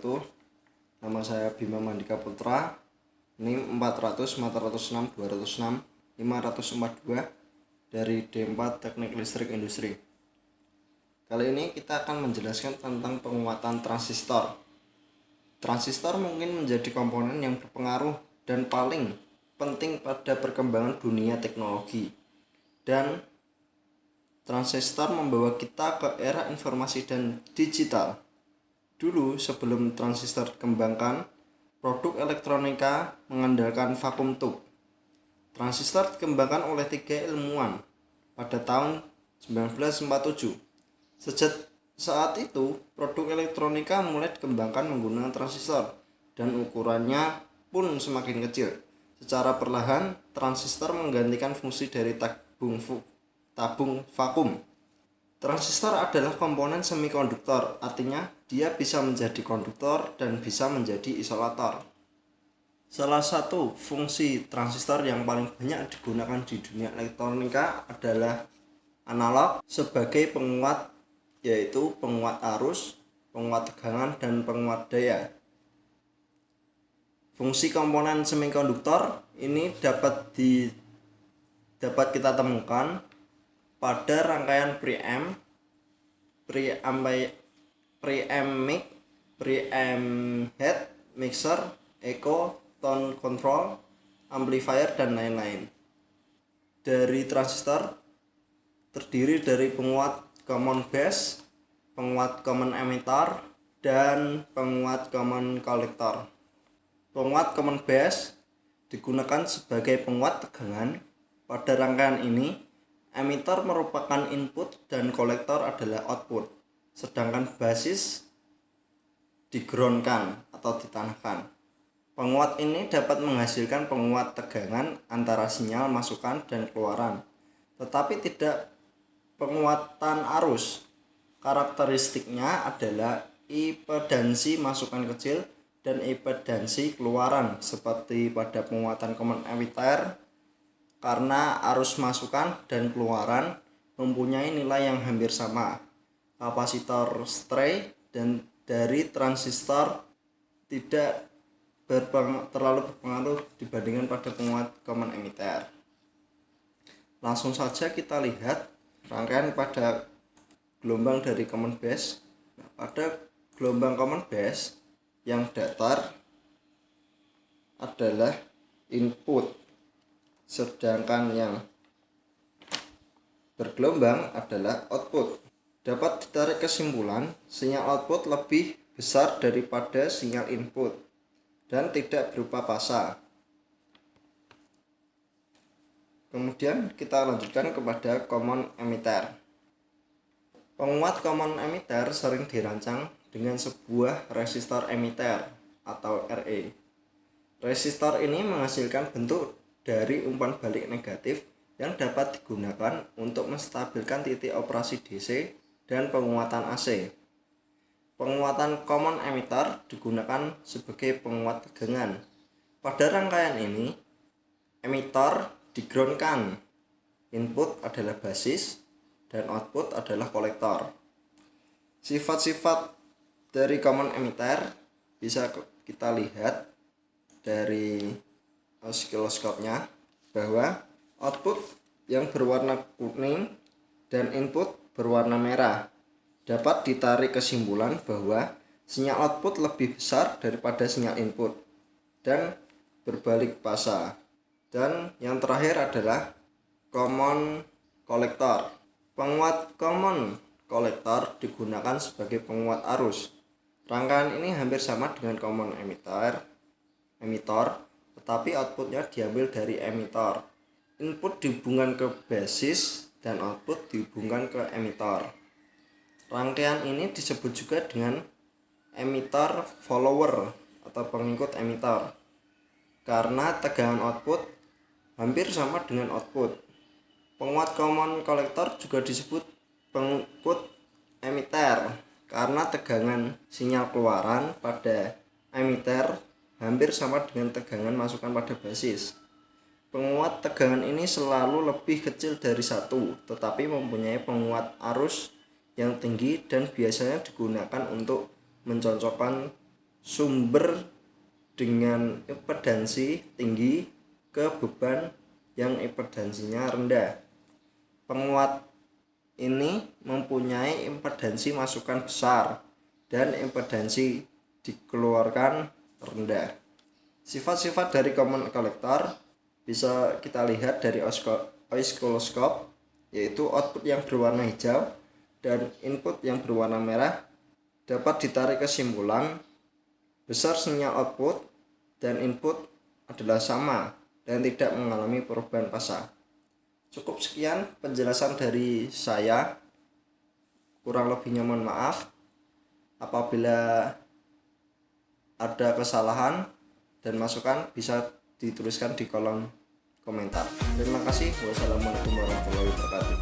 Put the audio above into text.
wabarakatuh. Nama saya Bima Mandika Putra. NIM 400 406 206 542 dari D4 Teknik Listrik Industri. Kali ini kita akan menjelaskan tentang penguatan transistor. Transistor mungkin menjadi komponen yang berpengaruh dan paling penting pada perkembangan dunia teknologi. Dan transistor membawa kita ke era informasi dan digital. Dulu sebelum transistor dikembangkan, produk elektronika mengandalkan vakum tube. Transistor dikembangkan oleh 3 ilmuwan pada tahun 1947. Sejak saat itu, produk elektronika mulai dikembangkan menggunakan transistor dan ukurannya pun semakin kecil. Secara perlahan, transistor menggantikan fungsi dari tabung vakum. Transistor adalah komponen semikonduktor, artinya dia bisa menjadi konduktor dan bisa menjadi isolator. Salah satu fungsi transistor yang paling banyak digunakan di dunia elektronika adalah analog sebagai penguat, yaitu penguat arus, penguat tegangan, dan penguat daya. Fungsi komponen semikonduktor ini dapat kita temukan pada rangkaian preamp, mic, preamp head, mixer, echo, tone control, amplifier, dan lain-lain. Dari transistor terdiri dari penguat common base, penguat common emitter, dan penguat common collector. Penguat common base digunakan sebagai penguat tegangan. Pada rangkaian ini, emitter merupakan input dan kolektor adalah output, sedangkan basis digroundkan atau ditanahkan. Penguat ini dapat menghasilkan penguat tegangan antara sinyal masukan dan keluaran, tetapi tidak penguatan arus. Karakteristiknya adalah impedansi masukan kecil dan impedansi keluaran seperti pada penguatan common emitter, karena arus masukan dan keluaran mempunyai nilai yang hampir sama. Kapasitor stray dan dari transistor tidak terlalu berpengaruh dibandingkan pada penguat common emitter. Langsung saja kita lihat rangkaian pada gelombang dari common base. Pada gelombang common base yang datar adalah input, sedangkan yang bergelombang adalah output. Dapat ditarik kesimpulan, sinyal output lebih besar daripada sinyal input dan tidak berupa fasa. Kemudian kita lanjutkan kepada common emitter. Penguat common emitter sering dirancang dengan sebuah resistor emitter atau RE. Resistor ini menghasilkan bentuk dari umpan balik negatif yang dapat digunakan untuk menstabilkan titik operasi DC dan penguatan AC. Penguatan common emitter digunakan sebagai penguat tegangan. Pada rangkaian ini, emitter digroundkan. Input adalah basis dan output adalah kolektor. Sifat-sifat dari common emitter bisa kita lihat dari osiloskopnya, bahwa output yang berwarna kuning dan input berwarna merah. Dapat ditarik kesimpulan bahwa sinyal output lebih besar daripada sinyal input dan berbalik fasa. Dan yang terakhir adalah common collector. Penguat common collector digunakan sebagai penguat arus. Rangkaian ini hampir sama dengan common emitter, tetapi outputnya diambil dari emitter. Input dihubungkan ke basis dan output dihubungkan ke emitter. Rangkaian ini disebut juga dengan emitter follower atau pengikut emitter, karena tegangan output hampir sama dengan output. Penguat common collector juga disebut pengikut emitter, karena tegangan sinyal keluaran pada emitter hampir sama dengan tegangan masukan pada basis. Penguat tegangan ini selalu lebih kecil dari 1, tetapi mempunyai penguat arus yang tinggi dan biasanya digunakan untuk mencocokkan sumber dengan impedansi tinggi ke beban yang impedansinya rendah. Penguat ini mempunyai impedansi masukan besar dan impedansi dikeluarkan rendah. Sifat-sifat dari common collector bisa kita lihat dari oscilloscope, yaitu output yang berwarna hijau dan input yang berwarna merah. Dapat ditarik kesimpulan besar sinyal output dan input adalah sama dan tidak mengalami perubahan fasa. Cukup sekian penjelasan dari saya. Kurang lebihnya mohon maaf. Apabila ada kesalahan dan masukan bisa dituliskan di kolom komentar. Terima kasih. Wassalamualaikum warahmatullahi wabarakatuh.